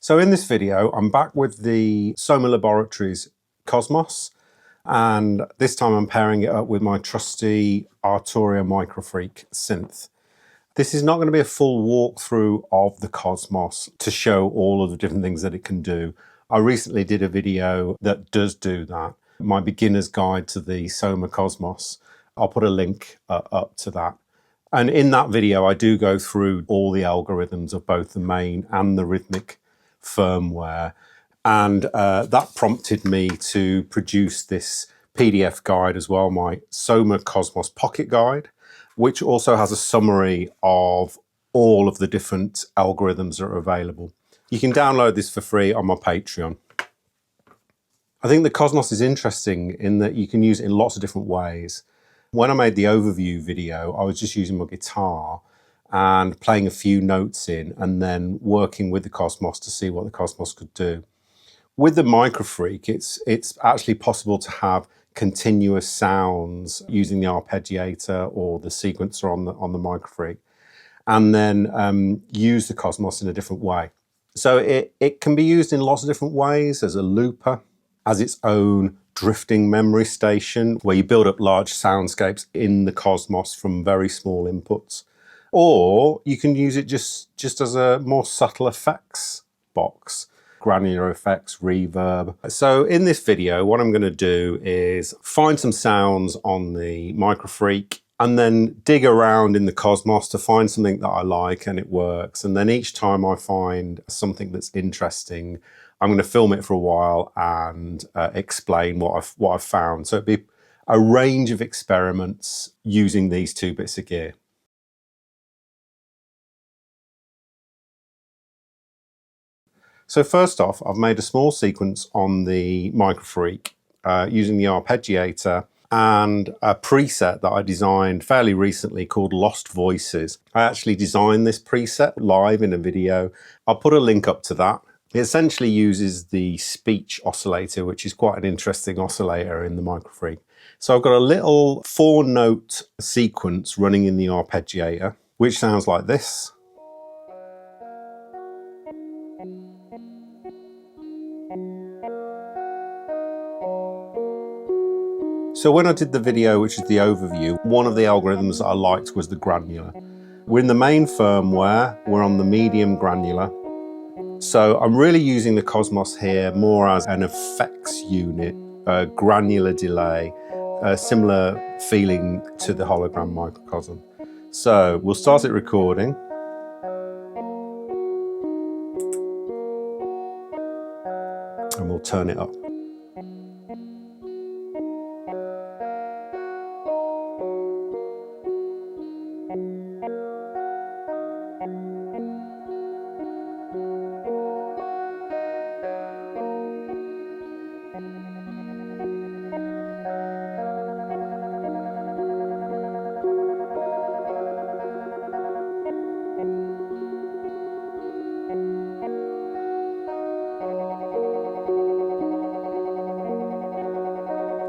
So in this video, I'm back with the SOMA Laboratories COSMOS, and this time I'm pairing it up with my trusty Arturia MicroFreak synth. This is not going to be a full walkthrough of the COSMOS to show all of the different things that it can do. I recently did a video that does do that, my beginner's guide to the SOMA COSMOS. I'll put a link up to that. And in that video, I do go through all the algorithms of both the main and the rhythmic firmware. And that prompted me to produce this PDF guide as well, my SOMA COSMOS Pocket Guide, which also has a summary of all of the different algorithms that are available. You can download this for free on my Patreon. I think the COSMOS is interesting in that you can use it in lots of different ways. When I made the overview video, I was just using my guitar and playing a few notes in and then working with the COSMOS to see what the COSMOS could do. With the MicroFreak, it's actually possible to have continuous sounds using the arpeggiator or the sequencer on the MicroFreak, and then use the COSMOS in a different way. So it can be used in lots of different ways as a looper, as its own drifting memory station where you build up large soundscapes in the COSMOS from very small inputs. Or you can use it just as a more subtle effects box, granular effects, reverb. So in this video, what I'm going to do is find some sounds on the MicroFreak and then dig around in the COSMOS to find something that I like and it works. And then each time I find something that's interesting, I'm going to film it for a while and explain what I've found. So it'd be a range of experiments using these two bits of gear. So first off, I've made a small sequence on the MicroFreak using the arpeggiator and a preset that I designed fairly recently called Lost Voices. I actually designed this preset live in a video. I'll put a link up to that. It essentially uses the speech oscillator, which is quite an interesting oscillator in the MicroFreak. So I've got a little 4-note sequence running in the arpeggiator, which sounds like this. So when I did the video, which is the overview, one of the algorithms that I liked was the granular. We're in the main firmware, we're on the medium granular. So I'm really using the COSMOS here more as an effects unit, a granular delay, a similar feeling to the hologram microcosm. So we'll start it recording. And we'll turn it up.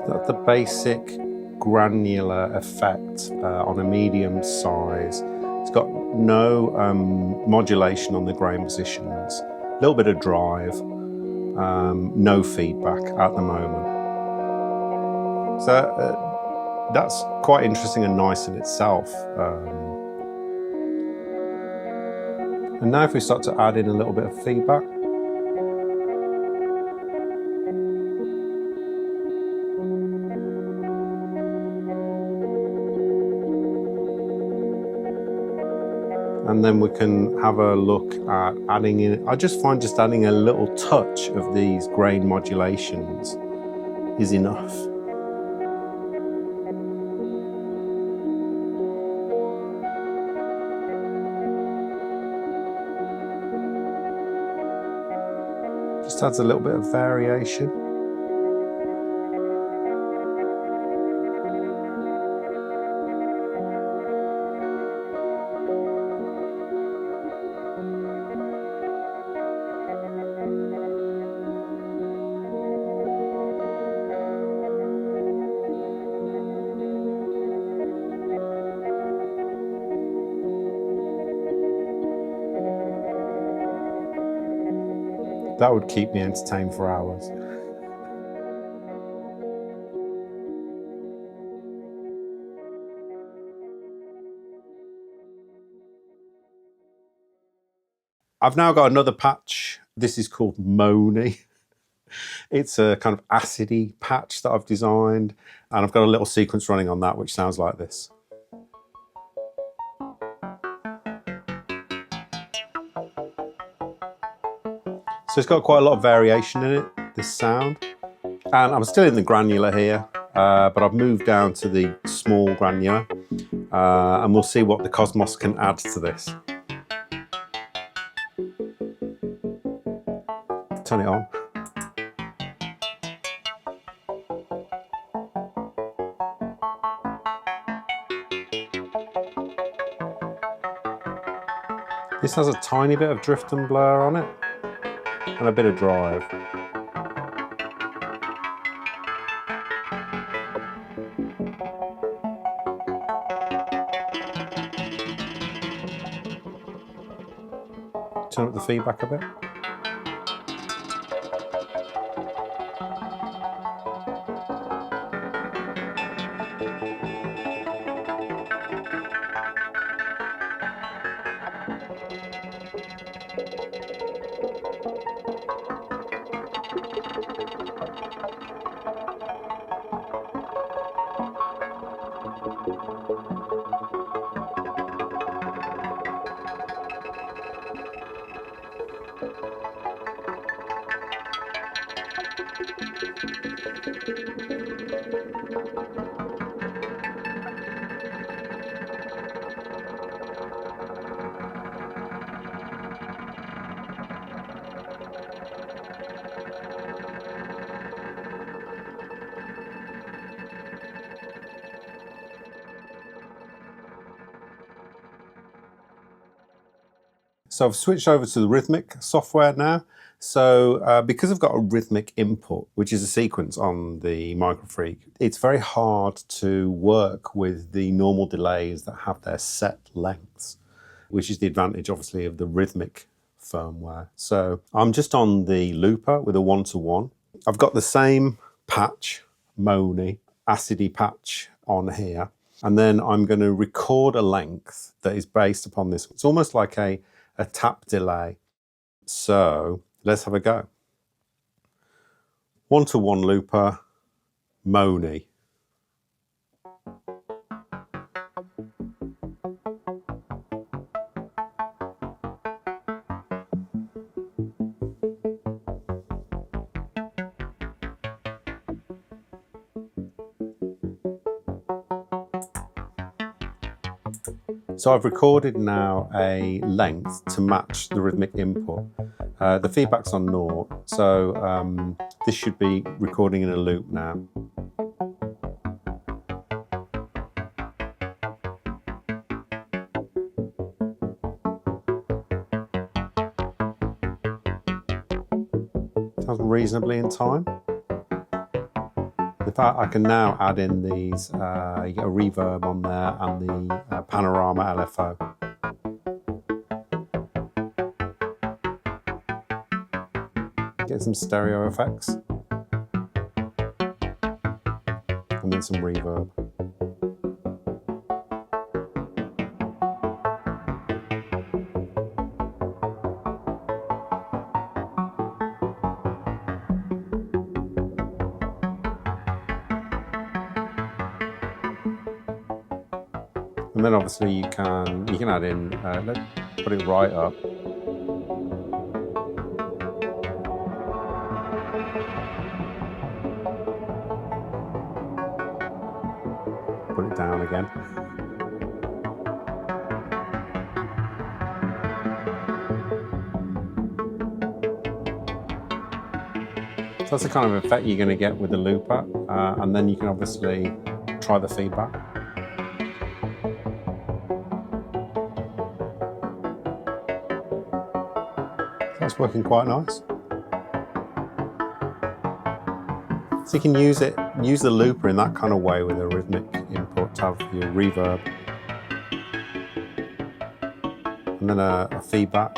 That's the basic granular effect on a medium size. It's got no modulation on the grain positions, a little bit of drive, no feedback at the moment. So that's quite interesting and nice in itself. And now if we start to add in a little bit of feedback, and then we can have a look at adding in, I just find just adding a little touch of these grain modulations is enough. Just adds a little bit of variation. That would keep me entertained for hours. I've now got another patch. This is called Moany. It's a kind of acidy patch that I've designed, and I've got a little sequence running on that which sounds like this. So it's got quite a lot of variation in it, this sound. And I'm still in the granular here, but I've moved down to the small granular, and we'll see what the Cosmos can add to this. Turn it on. This has a tiny bit of drift and blur on it, and a bit of drive. Turn up the feedback a bit. So I've switched over to the Rhythmic software now. So because I've got a rhythmic input, which is a sequence on the MicroFreak, it's very hard to work with the normal delays that have their set lengths, which is the advantage, obviously, of the Rhythmic firmware. So I'm just on the looper with a 1-to-1. I've got the same patch, Moany, acidy patch on here. And then I'm going to record a length that is based upon this. It's almost like a tap delay. So let's have a go. 1-to-1 looper, Moany. So I've recorded now a length to match the rhythmic input. The feedback's on 0, so this should be recording in a loop now. Sounds reasonably in time. In fact, I can now add in these, you get a reverb on there and the panorama LFO. Get some stereo effects. And then some reverb. And then obviously you can add in, let's put it right up. Put it down again. So that's the kind of effect you're going to get with the looper, and then you can obviously try the feedback. That's working quite nice. So you can use the looper in that kind of way with a rhythmic input to have your reverb. And then a feedback.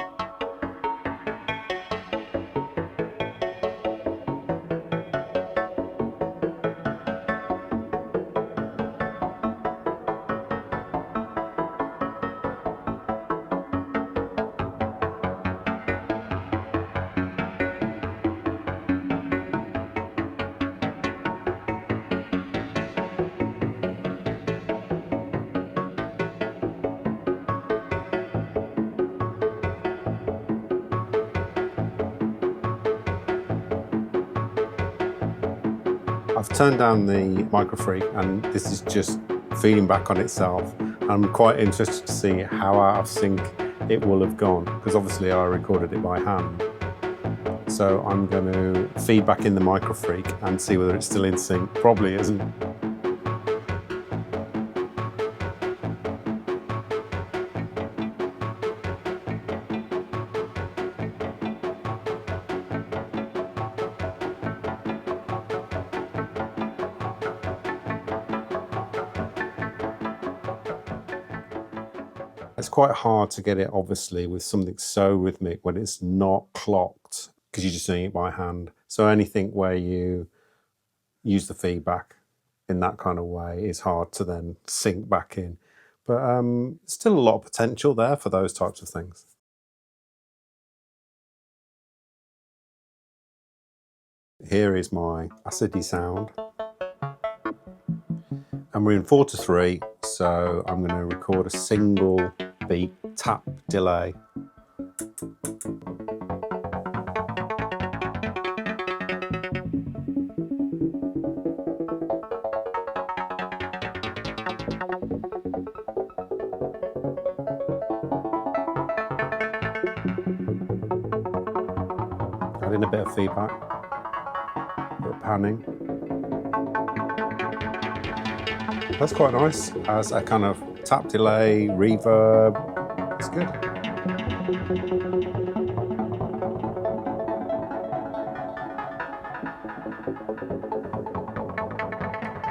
I've turned down the MicroFreak and this is just feeding back on itself. I'm quite interested to see how out of sync it will have gone, because obviously I recorded it by hand. So I'm going to feed back in the MicroFreak and see whether it's still in sync. Probably isn't. It's quite hard to get it, obviously, with something so rhythmic when it's not clocked, because you're just doing it by hand. So anything where you use the feedback in that kind of way is hard to then sync back in. But still a lot of potential there for those types of things. Here is my acidy sound. And we're in 4/3, so I'm going to record a single beat tap delay. Add in a bit of feedback, a bit of panning. That's quite nice as a kind of tap delay, reverb. It's good.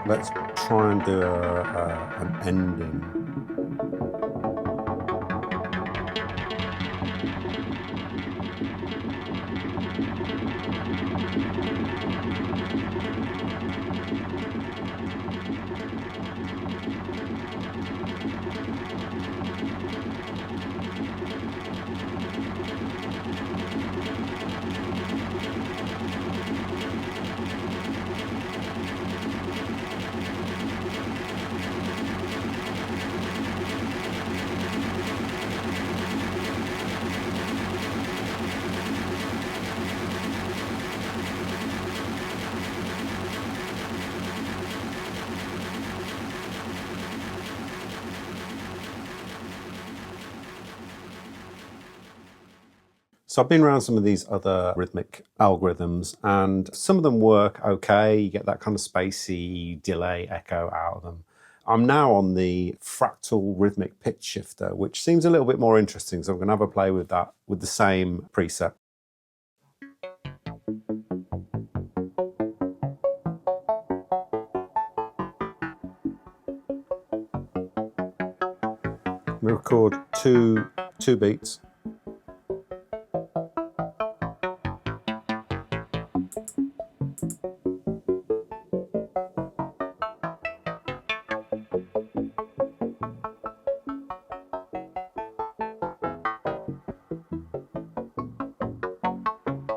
Let's try and do an ending. So I've been around some of these other rhythmic algorithms and some of them work okay. You get that kind of spacey delay echo out of them. I'm now on the Fractal rhythmic pitch shifter, which seems a little bit more interesting. So I'm going to have a play with that with the same preset. We record two beats.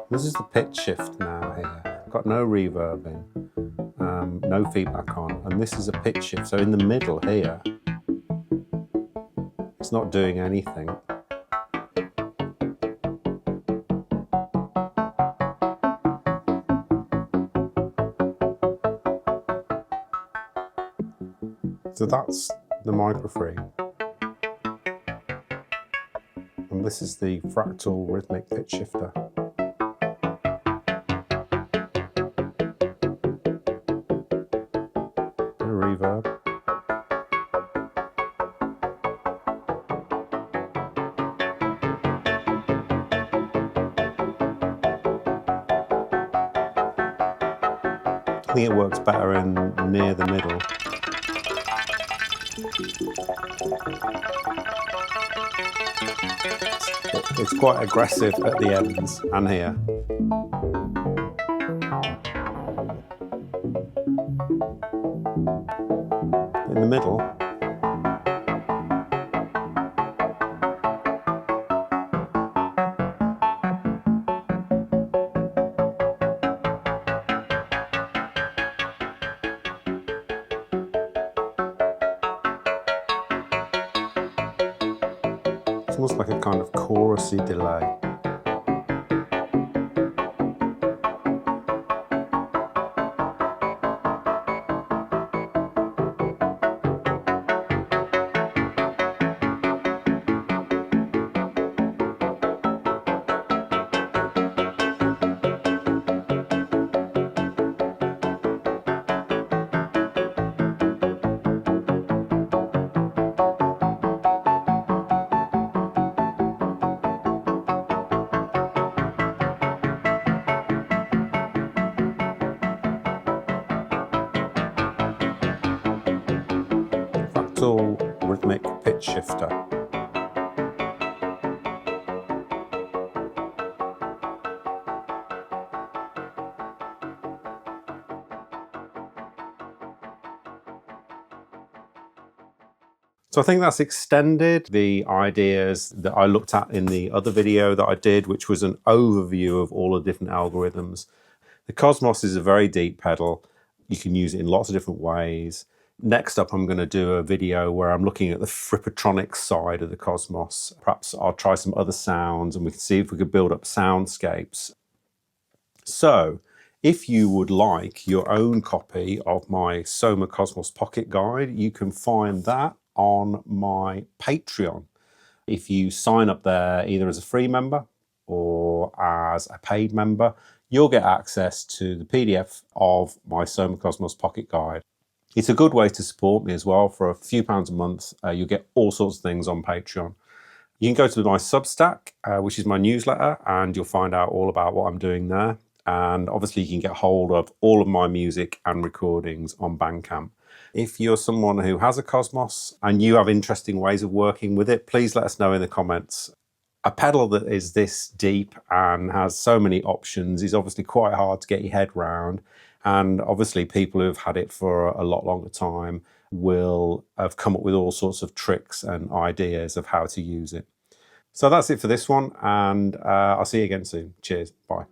This is the pitch shift now here. Got no reverb in, no feedback on, and this is a pitch shift. So in the middle here, it's not doing anything. So that's the MicroFreak. And this is the Fractal rhythmic pitch shifter. Reverb. I think it works better in near the middle. It's quite aggressive at the ends and here. In the middle, it's almost like a kind of chorusy delay. Fractal Rhythmic Pitch Shifter. So I think that's extended the ideas that I looked at in the other video that I did, which was an overview of all the different algorithms. The Cosmos is a very deep pedal. You can use it in lots of different ways. Next up, I'm going to do a video where I'm looking at the frippatronic side of the Cosmos. Perhaps I'll try some other sounds and we can see if we could build up soundscapes. So if you would like your own copy of my SOMA Cosmos Pocket Guide, you can find that on my Patreon. If you sign up there either as a free member or as a paid member, you'll get access to the PDF of my SOMA Cosmos Pocket Guide. It's a good way to support me as well. For a few pounds a month, you'll get all sorts of things on Patreon. You can go to my Substack, which is my newsletter, and you'll find out all about what I'm doing there. And obviously you can get hold of all of my music and recordings on Bandcamp. If you're someone who has a Cosmos and you have interesting ways of working with it, please let us know in the comments. A pedal that is this deep and has so many options is obviously quite hard to get your head round. And obviously people who have had it for a lot longer time will have come up with all sorts of tricks and ideas of how to use it. So that's it for this one, and I'll see you again soon. Cheers. Bye.